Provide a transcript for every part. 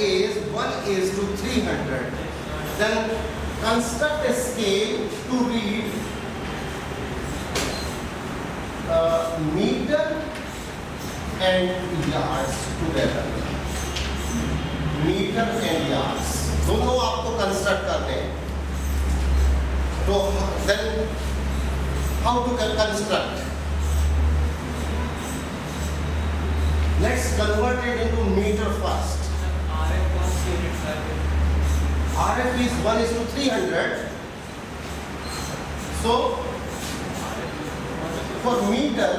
is 1:300. Then construct a scale to read meter and yards together. Metre and yards दोनों आपको construct करने हैं. तो then how to construct? Let's convert it into metre first. RF is 1:300. So for meter,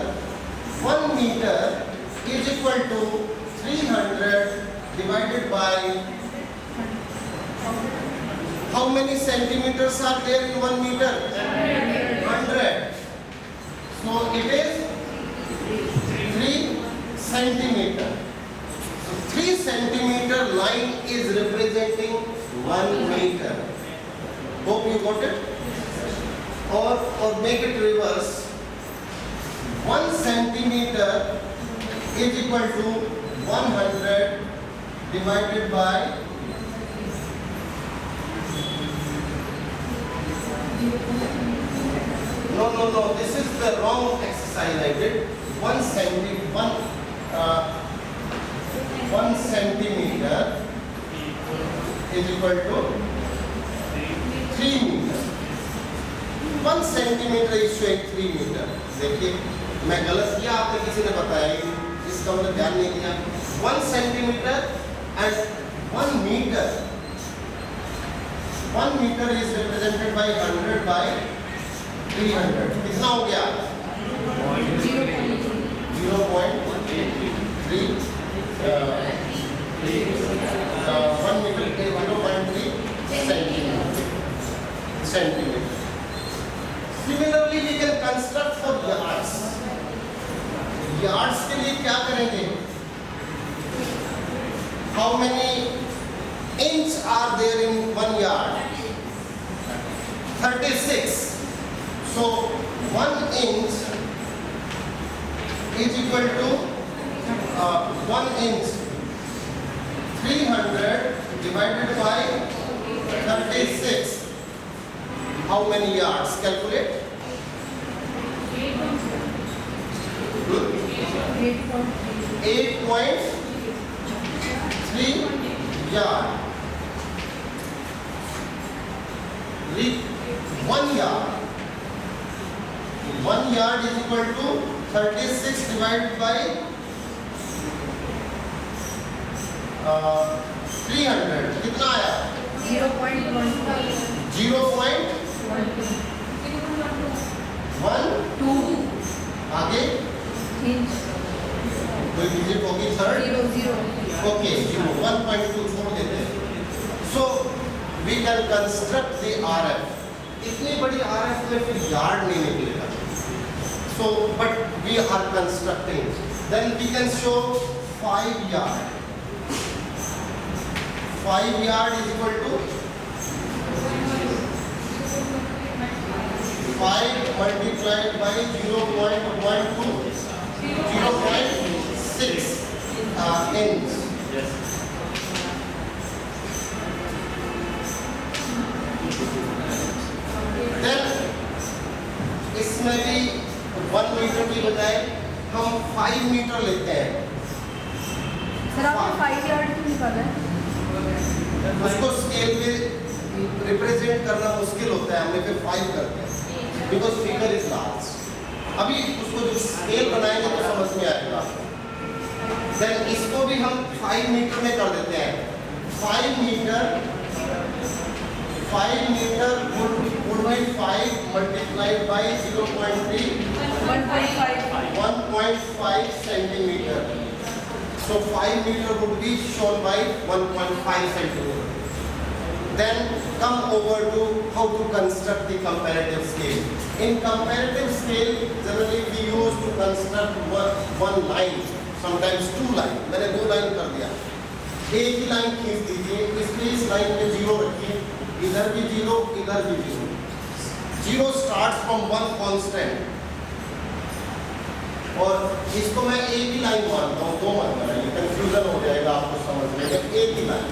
1 meter is equal to 300 divided by how many centimeters are there in 1 meter? 100. So it is 3 centimeter. So 3 centimeter line is representing 1 meter. Hope you got it. Or make it reverse. 1 centimeter is equal to 100 divided by no, this is the wrong exercise I did. 1 centimeter is equal to 3 meter. 1 centimeter is showing 3 meter. देखिए मैं गलत किया, आपने किसी ने बताया, इसका मतलब ध्यान नहीं दिया. 1 centimeter and 1 meter. 1 meter is represented by 100 by 300. कितना हो गया? 0.3. 1 meter is 0.3 centimeter. Similarly, we can construct for yards. Yards के लिए क्या करेंगे? How many inch are there in 1 yard? 36. So 1 inch is equal to 1 inch 300 divided by 36. How many yards? Calculate. 8.3 yard. 1 yard. 1 yard is equal to 36 divided by 300. कितना आया? 0.12. आगे कोई digit होगी third? 0. Okay, 1.2 छोड़ देते हैं. So we can construct the RF. इतनी बड़ी RF में फिर यार्ड नहीं निकलेगा. So but we are constructing. Then we can show 5 yard. 5 yard is equal to 5 multiplied by 0.12, 0.6 inch. Yes. Then इसमें भी 1 मीटर की बजाय हम 5 मीटर लेते हैं. सर आपने 5 यार्ड क्यों निकाला है? उसको स्केल में रिप्रेजेंट करना मुश्किल होता है, हमने फिर 5 करते हैं बिकॉज फिगर इज लार्ज. अभी उसको जब स्केल बनाएंगे तो समझ में आएगा. देन इसको भी हम 5 मीटर में कर देते हैं. 5 metre would be 5 multiplied by 0.3, 1.5 centimeter. So 5 meter would be shown by 1.5 centimeter. Then come over to how to construct the comparative scale. In comparative scale, generally we use to construct one line, sometimes 2 line. मैंने 2 line कर दिया. एक ही line खींच दीजिए, इसलिए इस line पे 0 रखिए, इधर भी 0, इधर भी 0. 0 starts from 1 constant. और इसको मैं एक ही लाइन मानता हूँ, 2 मत बनाइए, कंफ्यूज कंफ्यूजन हो जाएगा आपको समझने में, एक ही लाइन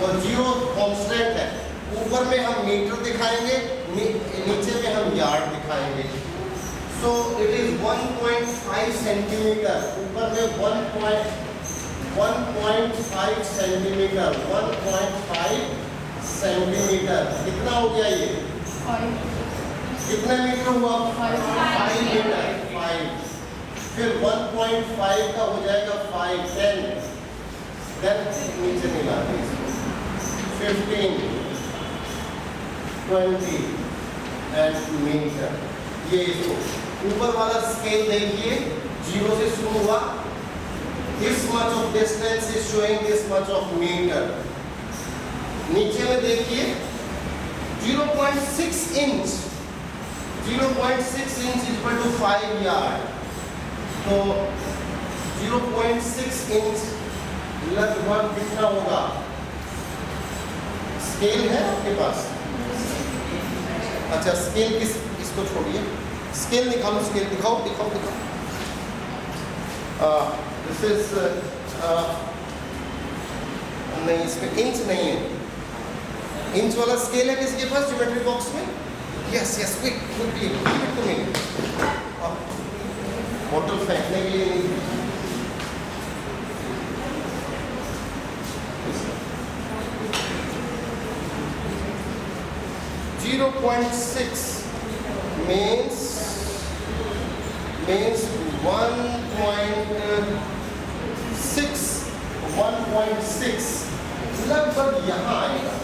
और 0 कांस्टेंट है। ऊपर में हम मीटर दिखाएंगे, नीचे में हम यार्ड दिखाएंगे। सो इट इज 1.5 सेंटीमीटर, ऊपर में 1.5 सेंटीमीटर, 1.5 सेंटीमीटर। कितना हो गया ये? 5 कितना मीटर हुआ? 5 मीटर, 5। फिर 1.5 का हो जाएगा 5, 10, देन नीचे नहीं लाते इसको, 15, 20 एंड मीटर। ये इसको ऊपर वाला स्केल देखिए, 0 से शुरू हुआ, this much of distance is showing this much of meter। नीचे में देखिए 0.6 inch, 0.6 inch equal to 5 yard. तो 0.6 इंच लगभग कितना होगा? स्केल है आपके पास? अच्छा स्केल किस, इसको छोड़िए, स्केल निकालो, स्केल दिखाओ, दिखाओ, दिखाओ। दिस इज नहीं, इसमें इंच नहीं है। इंच वाला स्केल है किसके पास ज्योमेट्री बॉक्स में? Yes yes, quick quickly give it to me. बोतल फेंकने के लिए नहीं, 0.6 means 1.6 लगभग यहाँ आएगा।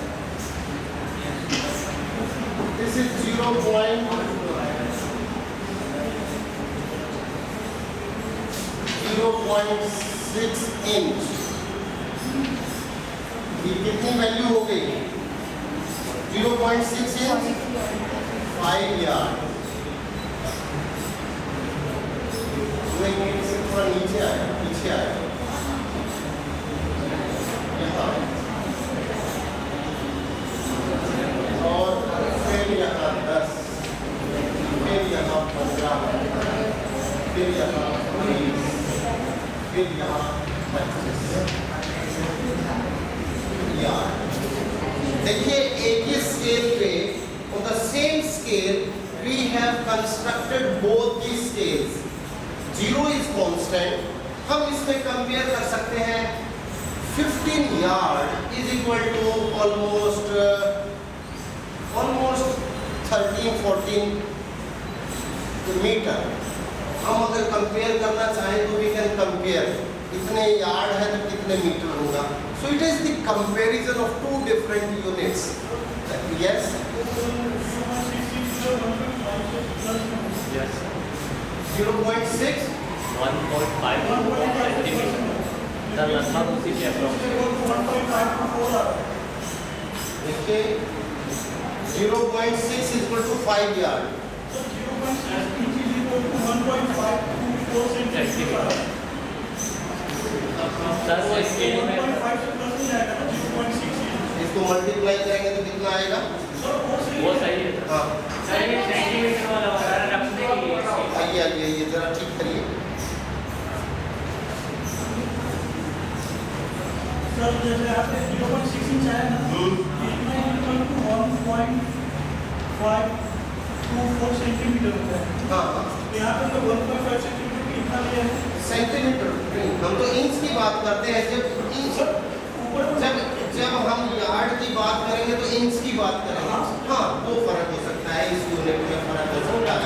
This is 0.6 inch. ये कितनी वैल्यू हो गई? 0.6 इंच, 5 यार्ड। से थोड़ा नीचे आया, पीछे आया, यहाँ और फिर यहाँ 10, फिर यहाँ 15, फिर यहाँ 20, फिर यहाँ 25 यार्ड। देखिए एक ही स्केल पे, on the same scale we have constructed both these scales। 0 is constant, हम इसमें कंपेयर कर सकते हैं। 15 yard is equal to almost 13-14 metre. हम अगर कंपेयर करना चाहें तो we can compare, इतने यार्ड है तो कितने मीटर होगा। So it is the comparison of two different units। Yes? Yes. 0.6 1.5 centimetre. Sir लगभग उसी के अप्रोक्स। देखिए 0.6 equal to 5 यार्ड। सर वो स्केल में इसको मल्टीप्लाई करेंगे तो कितना आएगा? वो सही है। हाँ सर ये सेंटीमीटर वाला बता रहा है, आइए आइए ये जरा ठीक करिए। सर जैसे आपने 0.6 इंच आया ना, इतना इक्वल टू 1.524 सेंटीमीटर होता है। हाँ यहाँ पे तो 1.5 सेंटीमीटर कितना लिया है? सेंटीमीटर, हम तो इंच की बात करते हैं। जब इंच, जब हम यार्ड की बात करेंगे तो इंच की बात करेंगे। हाँ वो फर्क हो सकता है, इस यूनिट में फर्क हो सकता है।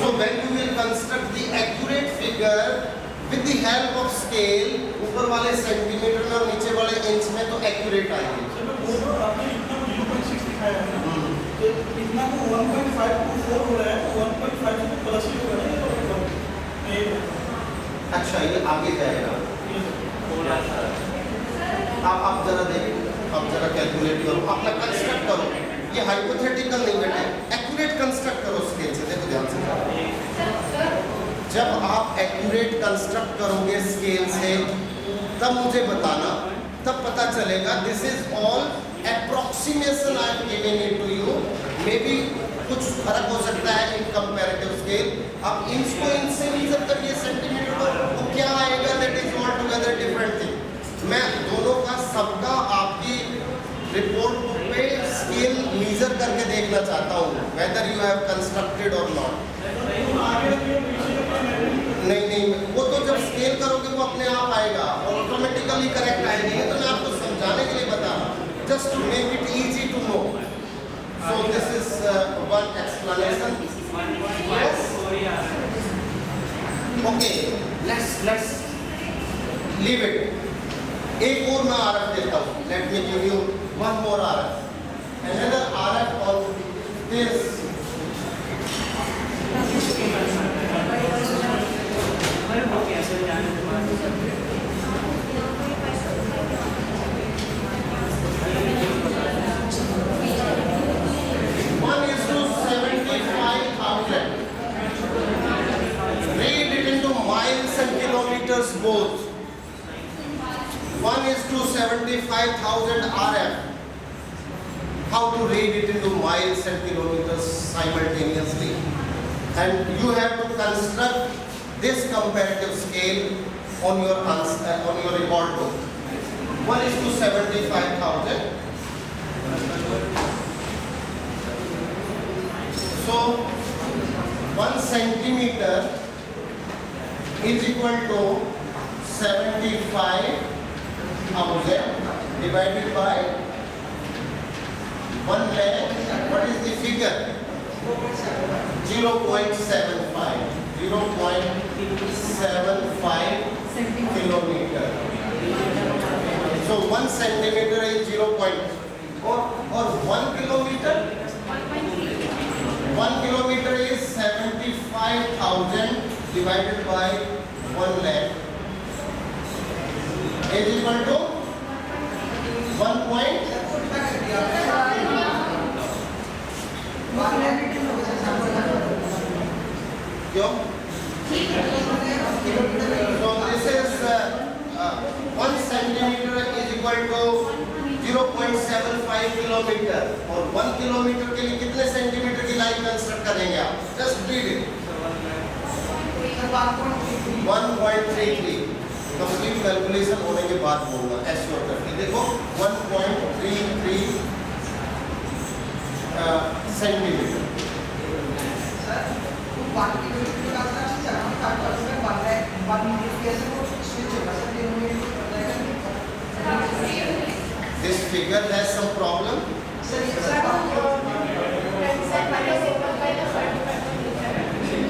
So when you will construct the accurate figure with the help of scale, ऊपर वाले सेंटीमीटर में और नीचे वाले इंच में तो एक्यूरेट आएगी। चलो वो तो आपने इतना 0.6 दिखाया है ना, तो इतना को 1.524 हो रहा है, 1.5 से प्लस ही होगा ना ये। अच्छा ये आगे जाएगा। आप जरा देखो, आप जरा कैलकुलेट करो, अपना कंस्ट्रक्ट करो। ये हाइपोथेटिकल नहीं बेटा, एक्यूरेट कंस्ट्रक्ट करो स्केल से। देखो ध्यान से, जब आप एक्यूरेट कंस्ट्रक्ट करोगे स्केल से तब मुझे बताना, तब पता चलेगा। This is all approximation I am giving it to you. Maybe कुछ फर्क हो सकता है इन कंपैरेटिव स्केल। आप इंच को इंच से मेजर करिए, सेंटीमीटर को, तो क्या आएगा? That is all together different thing. have constructed or not. आगे के पीछे के नहीं, वो तो जब स्केल करोगे वो अपने आप आएगा और ऑटोमेटिकली करेक्ट आएगा। ये तो मैं आपको समझाने के लिए बता रहा हूँ, just to make it easy to know. So this is one explanation. Okay, let's leave it. एक और मैं आरएफ देता हूँ। Let me give you one more RF. Another RF on this. One is to 75,000. Read it into miles and kilometers both. One is to 75,000 RF. How to read it into miles and kilometers simultaneously. And you have to construct this comparative scale on your record book. 1 is to 75,000. So 1 centimeter is equal to 75,000 divided by 1 lakh. What is the figure? 0.75. 0.75 kilometer. So 1 centimeter is 0. Or 1 kilometer? 1 kilometer is 75,000 divided by 1 lakh is equal to 1 point. So this is 1 centimeter is equal to 0.75 kilometer और 1 kilometre के लिए कितने centimetre की line construct करेंगे आप? Just read it. 1.33 complete calculation होने के बाद बोलना एश्योर करके। देखो 1.33 centimetre. This figure has some problem.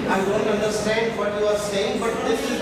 I don't understand what you are saying, but this is